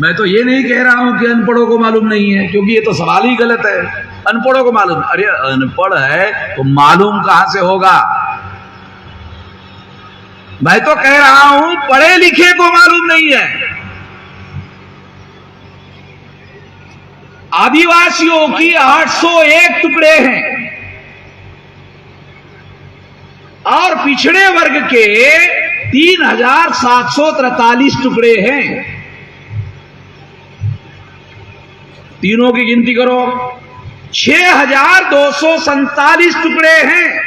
मैं तो ये नहीं कह रहा हूं कि अनपढ़ों को मालूम नहीं है, क्योंकि ये तो सवाल ही गलत है। अनपढ़ों को मालूम, अरे अनपढ़ है तो मालूम कहां से होगा? मैं तो कह रहा हूं पढ़े लिखे को मालूम नहीं है। आदिवासियों की 801 टुकड़े हैं और पिछड़े वर्ग के 3743 टुकड़े हैं। तीनों की गिनती करो, 6247 टुकड़े हैं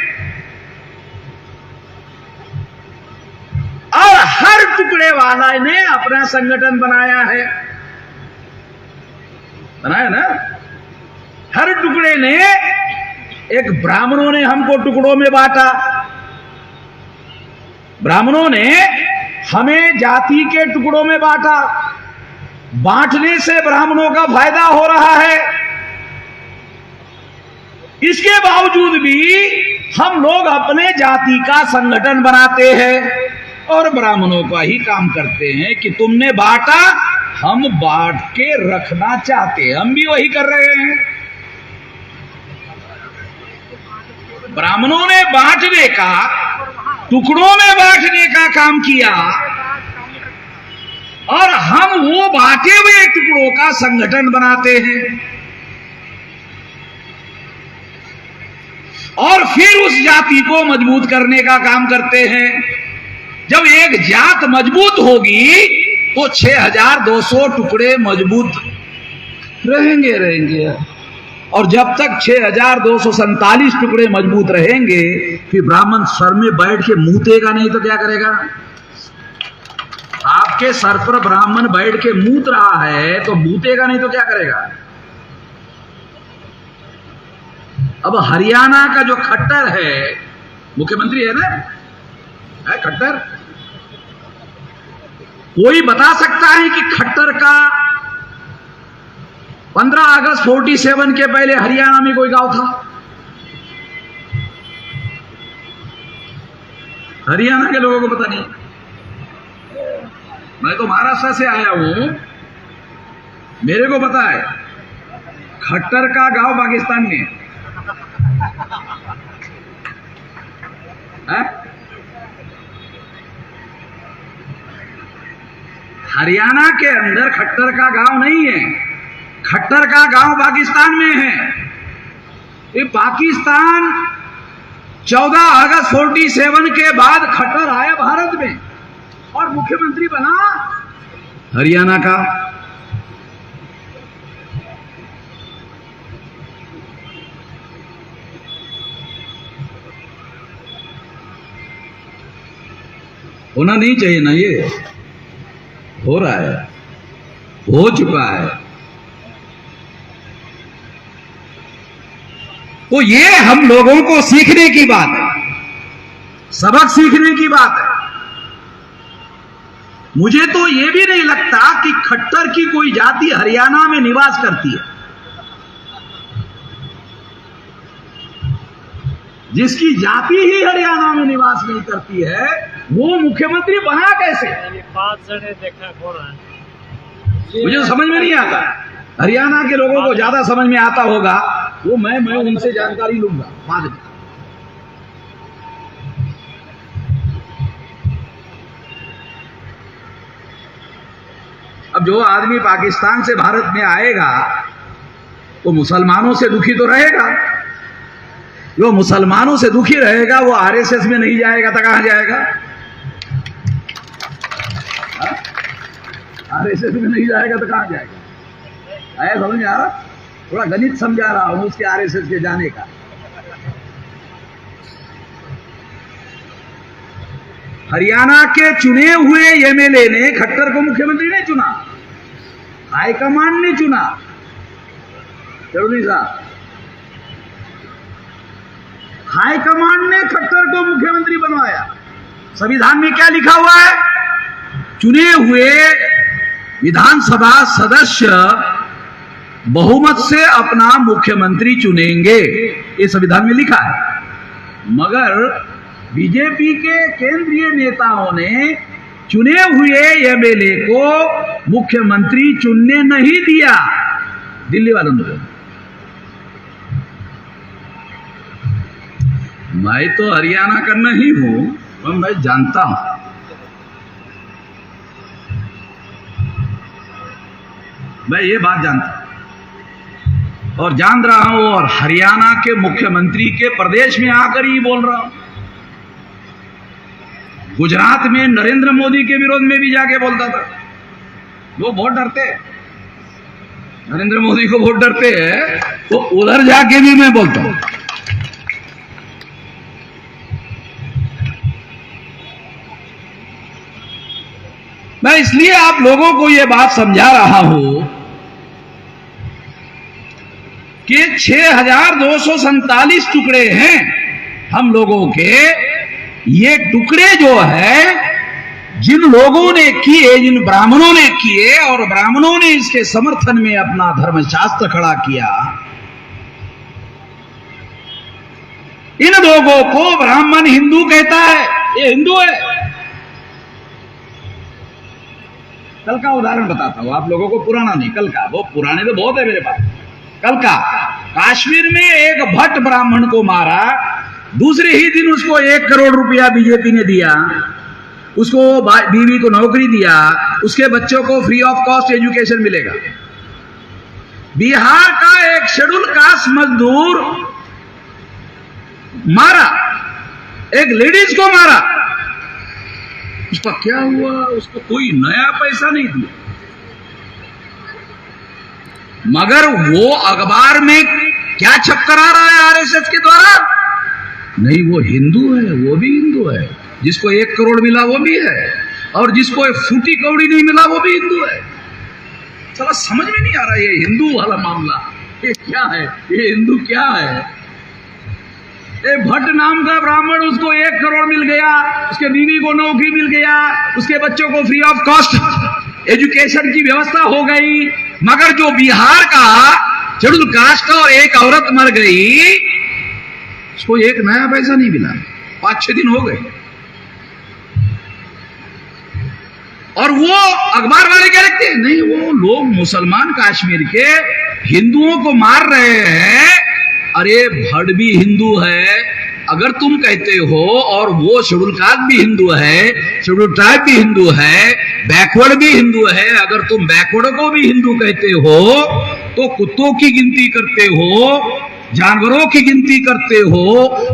और हर टुकड़े वाला ने अपना संगठन बनाया है, बनाया ना। हर टुकड़े ने, एक ब्राह्मणों ने हमको टुकड़ों में बांटा, ब्राह्मणों ने हमें जाति के टुकड़ों में बांटा। बांटने से ब्राह्मणों का फायदा हो रहा है, इसके बावजूद भी हम लोग अपने जाति का संगठन बनाते हैं और ब्राह्मणों का ही काम करते हैं कि तुमने बांटा, हम बांट के रखना चाहते हैं, हम भी वही कर रहे हैं। ब्राह्मणों ने बांटने का, टुकड़ों में बांटने का काम किया और हम वो बांटे हुए टुकड़ों का संगठन बनाते हैं और फिर उस जाति को मजबूत करने का काम करते हैं। जब एक जात मजबूत होगी तो 6200 टुकड़े मजबूत रहेंगे और जब तक 6247 टुकड़े मजबूत रहेंगे, फिर ब्राह्मण सर में बैठ के मूतेगा नहीं तो क्या करेगा? आपके सर पर ब्राह्मण बैठ के मूत रहा है तो मूतेगा नहीं तो क्या करेगा? अब हरियाणा का जो खट्टर है, मुख्यमंत्री है ना, है खट्टर, कोई बता सकता है कि खट्टर का 15 अगस्त 47 के पहले हरियाणा में कोई गांव था? हरियाणा के लोगों को पता नहीं। मैं तो महाराष्ट्र से आया हूं, मेरे को पता है खट्टर का गांव पाकिस्तान में है। हरियाणा के अंदर खट्टर का गांव नहीं है, खट्टर का गांव पाकिस्तान में है। ये पाकिस्तान 14 अगस्त 47 के बाद खट्टर आया भारत में और मुख्यमंत्री बना हरियाणा का। होना नहीं चाहिए ना, ये हो रहा है, हो चुका है। तो ये हम लोगों को सीखने की बात है, सबक सीखने की बात है। मुझे तो ये भी नहीं लगता कि खट्टर की कोई जाति हरियाणा में निवास करती है। जिसकी जाति ही हरियाणा में निवास नहीं करती है, वो मुख्यमंत्री बना कैसे? देखा मुझे तो समझ में नहीं आता। हरियाणा के लोगों को ज्यादा समझ में आता होगा, वो मैं उनसे जानकारी लूंगा बाद में। अब जो आदमी पाकिस्तान से भारत में आएगा वो मुसलमानों से दुखी तो रहेगा। जो मुसलमानों से दुखी रहेगा वो आरएसएस में नहीं जाएगा तो कहां जाएगा? आरएसएस में नहीं जाएगा तो कहां जाएगा? आया समझ में आ रहा? थोड़ा गणित समझा रहा हूं उसके आरएसएस के जाने का। हरियाणा के चुने हुए एमएलए ने खट्टर को मुख्यमंत्री नहीं चुना, हाईकमान ने चुना। चौधरी साहब, हाईकमान ने खट्टर को मुख्यमंत्री बनवाया। संविधान में क्या लिखा हुआ है? चुने हुए विधानसभा सदस्य बहुमत से अपना मुख्यमंत्री चुनेंगे, ये संविधान में लिखा है। मगर बीजेपी के केंद्रीय नेताओं ने चुने हुए एमएलए को मुख्यमंत्री चुनने नहीं दिया दिल्ली वालों ने। मैं तो हरियाणा का नहीं हूं, पर मैं जानता हूं। मैं ये बात जानता हूं और जान रहा हूं, और हरियाणा के मुख्यमंत्री के प्रदेश में आकर ही बोल रहा हूं। गुजरात में नरेंद्र मोदी के विरोध में भी जाके बोलता था। लोग बहुत डरते हैं, नरेंद्र मोदी को बहुत डरते हैं, तो उधर जाके भी मैं बोलता हूं। मैं इसलिए आप लोगों को यह बात समझा रहा हूं कि 6,247 टुकड़े हैं हम लोगों के। ये टुकड़े जो है जिन लोगों ने किए, जिन ब्राह्मणों ने किए, और ब्राह्मणों ने इसके समर्थन में अपना धर्मशास्त्र खड़ा किया, इन लोगों को ब्राह्मण हिंदू कहता है। ये हिंदू है। कल का उदाहरण बताता हूं आप लोगों को, पुराना नहीं, कल का। वो पुराने तो बहुत है मेरे पास। कल का काश्मीर में एक भट्ट ब्राह्मण को मारा, दूसरे ही दिन उसको 1 करोड़ रुपया बीजेपी ने दिया, उसको बीवी को नौकरी दिया, उसके बच्चों को फ्री ऑफ कॉस्ट एजुकेशन मिलेगा। बिहार का एक शेड्यूल कास्ट मजदूर मारा, एक लेडीज को मारा, उसका क्या हुआ? उसको कोई नया पैसा नहीं दिया, मगर वो अखबार में क्या छप करा रहा है आरएसएस के द्वारा? नहीं, वो हिंदू है, वो भी हिंदू है। जिसको 1 करोड़ मिला वो भी है, और जिसको 1 फूटी कौड़ी नहीं मिला वो भी हिंदू है। चलो समझ में नहीं आ रहा ये हिंदू वाला मामला, ये क्या है? ये हिंदू क्या है? एक भट्ट नाम का ब्राह्मण, उसको 1 करोड़ मिल गया, उसके बीवी को नौकरी मिल गया, उसके बच्चों को फ्री ऑफ कॉस्ट एजुकेशन की व्यवस्था हो गई, मगर जो बिहार का शेड्यूल कास्ट का और एक औरत मर गई, उसको 1 नया पैसा नहीं मिला। 5-6 दिन हो गए, और वो अखबार वाले क्या लिखते हैं? नहीं, वो लोग मुसलमान कश्मीर के हिंदुओं को मार रहे हैं। अरे भट्ट भी हिंदू है अगर तुम कहते हो, और वो शेड्यूल कास्ट भी हिंदू है, शेड्यूल ट्राइब भी हिंदू है, बैकवर्ड भी हिंदू है। अगर तुम बैकवर्ड को भी हिंदू कहते हो, तो कुत्तों की गिनती करते हो, जानवरों की गिनती करते हो,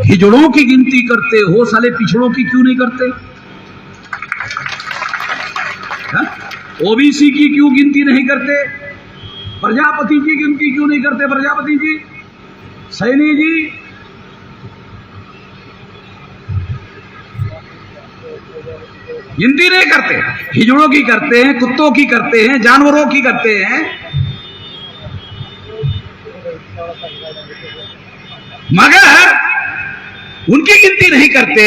हिजड़ों की गिनती करते हो, साले पिछड़ों की क्यों नहीं करते? ओबीसी की क्यों गिनती नहीं करते? प्रजापति की गिनती क्यों नहीं करते? प्रजापति जी, सैनी जी, गिनती नहीं करते। हिजड़ों की करते हैं, कुत्तों की करते हैं, जानवरों की करते हैं, मगर उनकी गिनती नहीं करते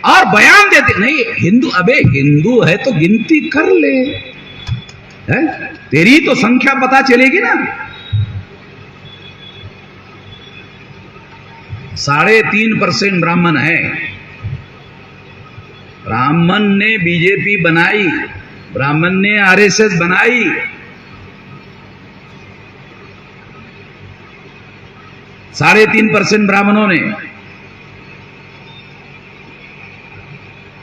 और बयान देते नहीं हिंदू। अबे हिंदू है तो गिनती कर ले, है? तेरी तो संख्या पता चलेगी ना। 3.5% ब्राह्मण है। ब्राह्मण ने बीजेपी बनाई, ब्राह्मण ने आरएसएस बनाई। साढ़े 3% ब्राह्मणों ने,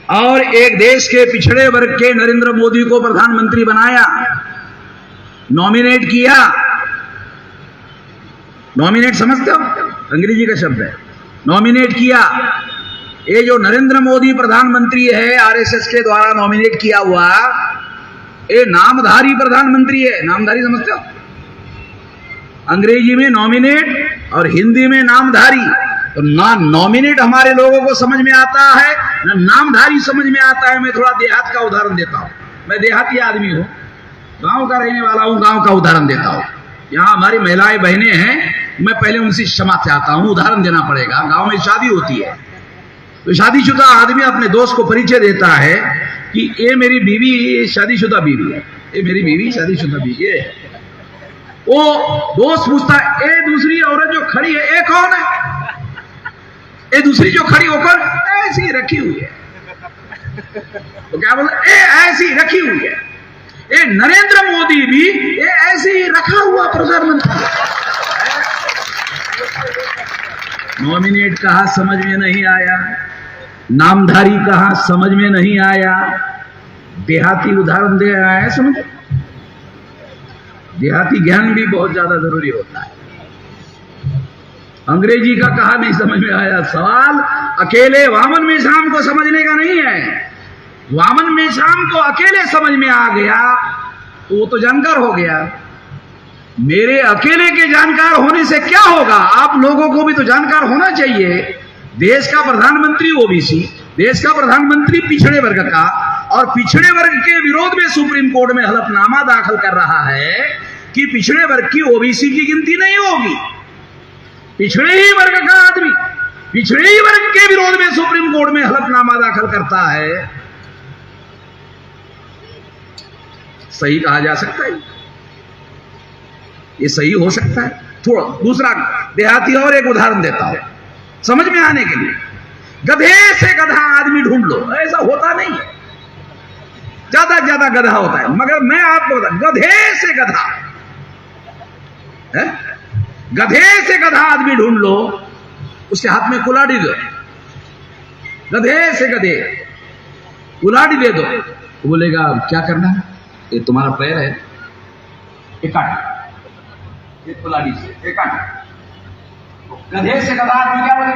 और एक देश के पिछड़े वर्ग के नरेंद्र मोदी को प्रधानमंत्री बनाया, नॉमिनेट किया। नॉमिनेट समझते हो? अंग्रेजी का शब्द है, नॉमिनेट किया। ये जो नरेंद्र मोदी प्रधानमंत्री है, आरएसएस के द्वारा नॉमिनेट किया हुआ, ये नामधारी प्रधानमंत्री है। नामधारी समझते हो? अंग्रेजी में नॉमिनेट और हिंदी में नामधारी। तो ना नॉमिनेट हमारे लोगों को समझ में आता है, ना नामधारी समझ में आता है। मैं थोड़ा देहात का उदाहरण देता हूं। मैं देहाती आदमी हूं, गांव का रहने वाला हूं, गांव का उदाहरण देता हूं। यहां हमारी महिलाएं बहनें हैं, मैं पहले उनसे क्षमा चाहता हूं, उदाहरण देना पड़ेगा। गांव में शादी होती है, तो शादीशुदा आदमी अपने दोस्त को परिचय देता है कि ये मेरी बीवी शादीशुदा बीवी है, ये मेरी बीवी शादीशुदा बीवी है। वो दोस्त पूछता है, ये दूसरी औरत जो खड़ी है, ये कौन है? ये दूसरी जो खड़ी होकर ऐसी रखी हुई है, तो क्या बोलते, ऐसी रखी हुई है, ये नरेंद्र मोदी भी ये ऐसे ही रखा हुआ प्रधानमंत्री। नॉमिनेट कहा समझ में नहीं आया, नामधारी कहा समझ में नहीं आया, देहाती उदाहरण दे आया है, समझ। देहाती ज्ञान भी बहुत ज्यादा जरूरी होता है। अंग्रेजी का कहा नहीं समझ में आया। सवाल अकेले वामन मेश्राम को समझने का नहीं है। वामन मेश्राम को अकेले समझ में आ गया तो वो तो जानकार हो गया। मेरे अकेले के जानकार होने से क्या होगा, आप लोगों को भी तो जानकार होना चाहिए। देश का प्रधानमंत्री ओबीसी, देश का प्रधानमंत्री पिछड़े वर्ग का, और पिछड़े वर्ग के विरोध में सुप्रीम कोर्ट में हलफनामा दाखिल कर रहा है कि पिछड़े वर्ग की ओबीसी की गिनती नहीं होगी। पिछड़े ही वर्ग का आदमी पिछड़े ही वर्ग के विरोध में सुप्रीम कोर्ट में हलफनामा दाखिल करता है। सही कहा जा सकता है, ये सही हो सकता है। थोड़ा दूसरा देहाती और एक उदाहरण देता हूं समझ में आने के लिए। गधे से गधा आदमी ढूंढ लो, ऐसा होता नहीं है। ज्यादा से ज्यादा गधा होता है, मगर मैं आपको बता, गधे से गधा है? गधे से गधा आदमी ढूंढ लो, उसके हाथ में कुल्हाड़ी दो, गधे से गधे कुल्हाड़ी दे दो, तो बोलेगा क्या करना है, ये तुम्हारा पैर है, ये काट, ये कुल्हाड़ी से ये काट। गधे से गधा आदमी क्या बोले,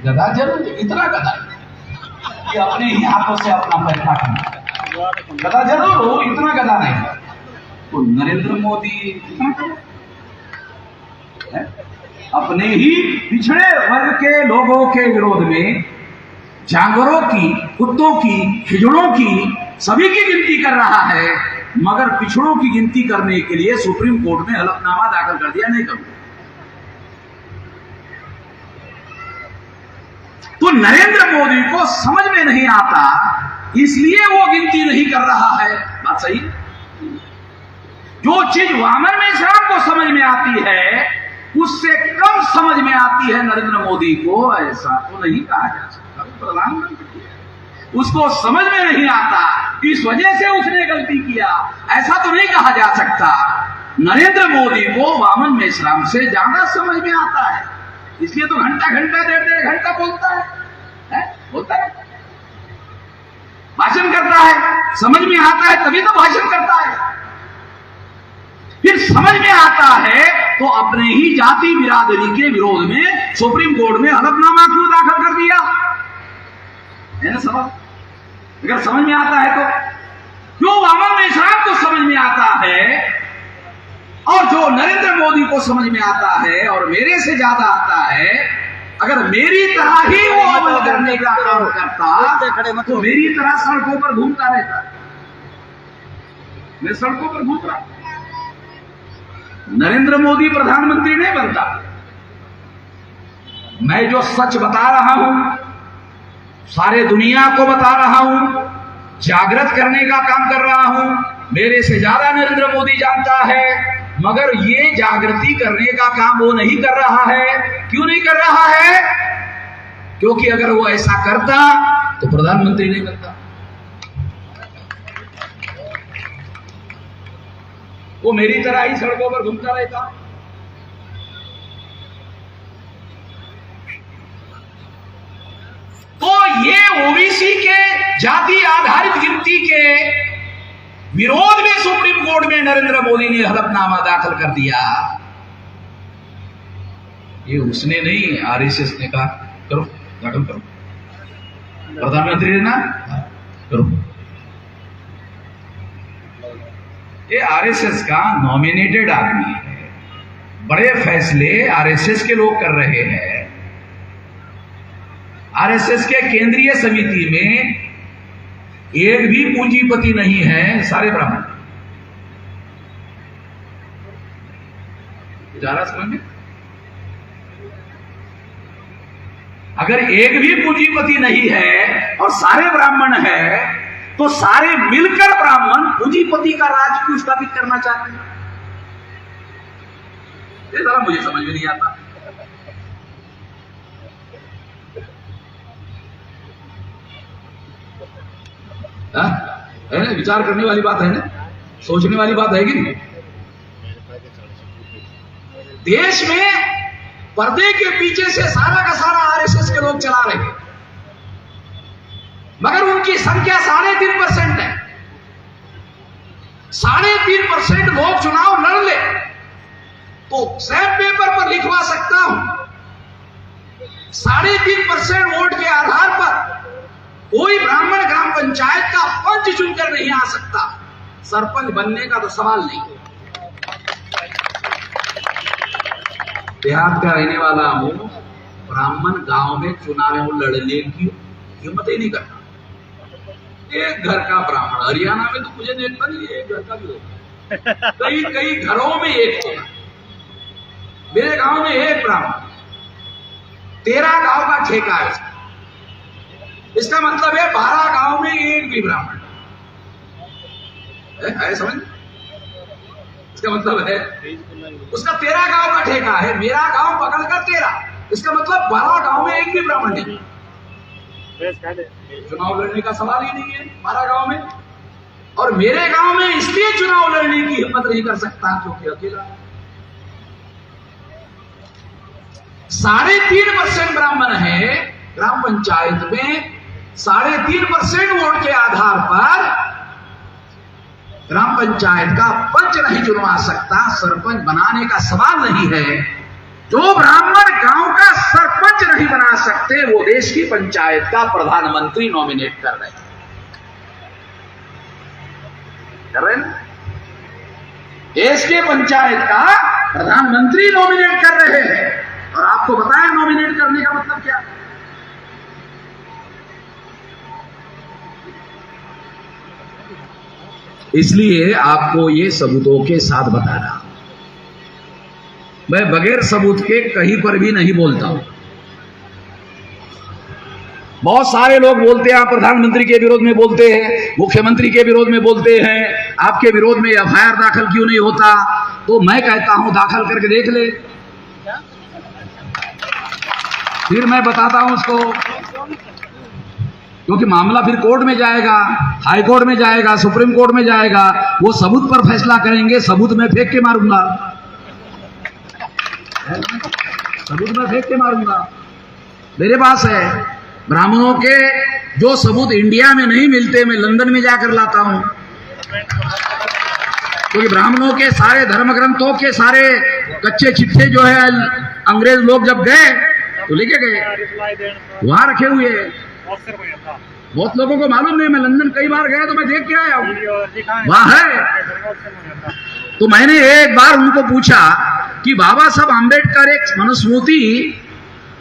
गधा जरूर, इतना गधा कि अपने ही हाथों से अपना पैर काटना, गधा जरूर हो, इतना गधा नहीं। तो नरेंद्र मोदी अपने ही पिछड़े वर्ग के लोगों के विरोध में जानवरों की, कुत्तों की, हिजड़ों की, सभी की गिनती कर रहा है, मगर पिछड़ों की गिनती करने के लिए सुप्रीम कोर्ट में हलफनामा दाखिल कर दिया। नहीं करूं तो नरेंद्र मोदी को समझ में नहीं आता, इसलिए वो गिनती नहीं कर रहा है। बात सही। जो चीज वामन मेश्राम को समझ में आती है उससे कम समझ में आती है नरेंद्र मोदी को, ऐसा तो नहीं कहा जा सकता। प्रधानमंत्री है, उसको समझ में नहीं आता, इस वजह से उसने गलती किया, ऐसा तो नहीं कहा जा सकता। नरेंद्र मोदी को वामन मेश्राम से ज्यादा समझ में आता है, इसलिए तो घंटा घंटा 1.5 घंटा बोलता है? बोलता है, भाषण करता है, समझ में आता है तभी तो भाषण करता है। फिर समझ में आता है तो अपने ही जाति बिरादरी के विरोध में सुप्रीम कोर्ट में हलफनामा क्यों दाखिल कर दिया? है ना सवाल। अगर समझ में आता है तो क्यों वामन मेश्राम को समझ में आता है और जो नरेंद्र मोदी को समझ में आता है और मेरे से ज्यादा आता है, अगर मेरी तरह ही वो अमल करने का काम करता तो मेरी तरह सड़कों पर घूमता रहता। मैं सड़कों पर घूम रहा, नरेंद्र मोदी प्रधानमंत्री नहीं बनता। मैं जो सच बता रहा हूं, सारे दुनिया को बता रहा हूं, जागृत करने का काम कर रहा हूं, मेरे से ज्यादा नरेंद्र मोदी जानता है, मगर ये जागृति करने का काम वो नहीं कर रहा है। क्यों नहीं कर रहा है? क्योंकि अगर वो ऐसा करता तो प्रधानमंत्री नहीं बनता। वो मेरी तरह ही सड़कों पर घूमता रहता। तो ये ओबीसी के जाति आधारित गिनती के विरोध में सुप्रीम कोर्ट में नरेंद्र मोदी ने हलफनामा दाखिल कर दिया। ये उसने नहीं, आरएसएस ने कहा करो, दाखिल करो। प्रधानमंत्री ने ना करो। ये आरएसएस का नॉमिनेटेड आदमी है, बड़े फैसले आरएसएस के लोग कर रहे हैं। आरएसएस के केंद्रीय समिति में एक भी पूंजीपति नहीं है, सारे ब्राह्मण। ज्यादा समझ में, अगर एक भी पूंजीपति नहीं है और सारे ब्राह्मण है तो सारे मिलकर ब्राह्मण पूंजीपति का राज क्यों स्थापित करना चाहते हैं? ये जरा मुझे समझ में नहीं आता। है ना? विचार करने वाली बात है ना, सोचने वाली बात है कि नहीं? देश में पर्दे के पीछे से सारा का सारा आरएसएस के लोग चला रहे हैं, मगर उनकी संख्या 3.5% है। 3.5% लोग चुनाव लड़ ले तो स्टैम्प पेपर पर लिखवा सकता हूं, 3.5% वोट के आधार पर कोई ब्राह्मण ग्राम पंचायत का पंच चुनकर नहीं आ सकता। सरपंच बनने का तो सवाल नहीं। देहात का रहने वाला हूं, ब्राह्मण गांव में चुनाव लड़ने की हिम्मत ही नहीं करता। एक घर का ब्राह्मण, हरियाणा में तो मुझे देखता नहीं, एक घर का भी होगा, कई कई घरों में एक होगा। मेरे गांव में एक ब्राह्मण, 13 गांव का ठेका है। इसका मतलब है 12 गांव में एक भी ब्राह्मण है, समझ? इसका मतलब है उसका 13 गांव का ठेका है, मेरा गांव पकड़कर 13, इसका मतलब 12 गांव में एक भी ब्राह्मण नहीं। चुनाव लड़ने का सवाल ही नहीं है 12 गांव में। और मेरे गांव में इसलिए चुनाव लड़ने की हिम्मत नहीं कर सकता क्योंकि अकेला 3.5% ब्राह्मण है। ग्राम पंचायत में 3.5% वोट के आधार पर ग्राम पंचायत का पंच नहीं चुनवा सकता, सरपंच बनाने का सवाल नहीं है। जो ब्राह्मण गांव का सरपंच नहीं बना सकते वो देश की पंचायत का प्रधानमंत्री नॉमिनेट कर रहे हैं। देश के पंचायत का प्रधानमंत्री नॉमिनेट कर रहे हैं। और आपको बताया नॉमिनेट करने का मतलब क्या? इसलिए आपको ये सबूतों के साथ बता रहा हूं। मैं बगैर सबूत के कहीं पर भी नहीं बोलता हूं। बहुत सारे लोग बोलते हैं, आप प्रधानमंत्री के विरोध में बोलते हैं, मुख्यमंत्री के विरोध में बोलते हैं, आपके विरोध में एफआईआर दाखिल क्यों नहीं होता? तो मैं कहता हूं दाखिल करके देख ले, फिर मैं बताता हूं उसको, क्योंकि मामला फिर कोर्ट में जाएगा, हाई कोर्ट में जाएगा, सुप्रीम कोर्ट में जाएगा, वो सबूत पर फैसला करेंगे। सबूत में फेंक के मारूंगा, सबूत में फेंक के मारूंगा। मेरे पास है ब्राह्मणों के जो सबूत इंडिया में नहीं मिलते, मैं लंदन में जाकर लाता हूं, क्योंकि ब्राह्मणों के सारे धर्म ग्रंथों के सारे कच्चे चिट्ठे जो है अंग्रेज लोग जब गए तो लेके गए, वहां रखे हुए। बहुत लोगों को मालूम नहीं, मैं लंदन कई बार गया तो मैं देख के आया हूं, वहां है। तो मैंने एक बार उनको पूछा कि बाबा साहब आम्बेडकर एक मनुस्मृति,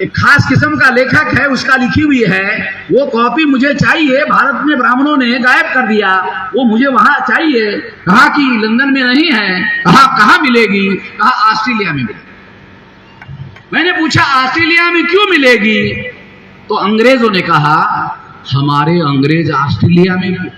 एक खास किस्म का लेखक है, उसका लिखी हुई है, वो कॉपी मुझे चाहिए, भारत में ब्राह्मणों ने गायब कर दिया, वो मुझे वहां चाहिए। कहा कि लंदन में नहीं है। कहा कहां मिलेगी? कहा ऑस्ट्रेलिया में मिलेगी। मैंने पूछा ऑस्ट्रेलिया में क्यों मिलेगी? तो अंग्रेजों ने कहा हमारे अंग्रेज ऑस्ट्रेलिया में भी,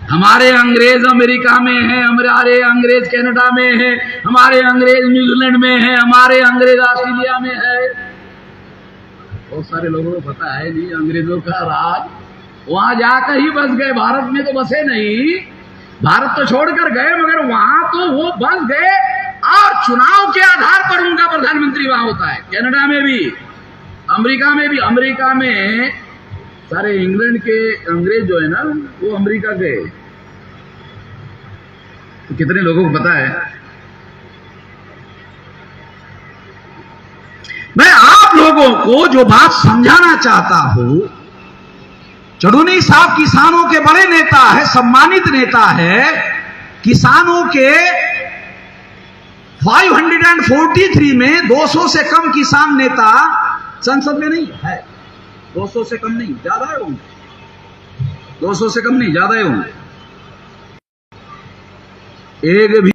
हमारे अंग्रेज अमेरिका में हैं, हमारे अंग्रेज कनाडा में हैं, हमारे अंग्रेज न्यूजीलैंड में हैं, हमारे अंग्रेज ऑस्ट्रेलिया में है। बहुत सारे लोगों को पता है नहीं अंग्रेजों का राज वहां जाकर ही बस गए, भारत में तो बसे नहीं। भारत तो छोड़कर गए, मगर वहां तो वो बस गए और चुनाव के आधार पर उनका प्रधानमंत्री वहां होता है। कनाडा में भी, अमेरिका में भी। अमेरिका में सारे इंग्लैंड के अंग्रेज जो है ना, वो अमेरिका गए। तो कितने लोगों को पता है? मैं आप लोगों को जो बात समझाना चाहता हूं, चढ़ूनी साहब किसानों के बड़े नेता है, सम्मानित नेता है। किसानों के 543 में 200 से कम किसान नेता संसद में नहीं है। 200 से कम नहीं, ज्यादा है होंगे, 200 से कम नहीं, ज्यादा है होंगे। एक भी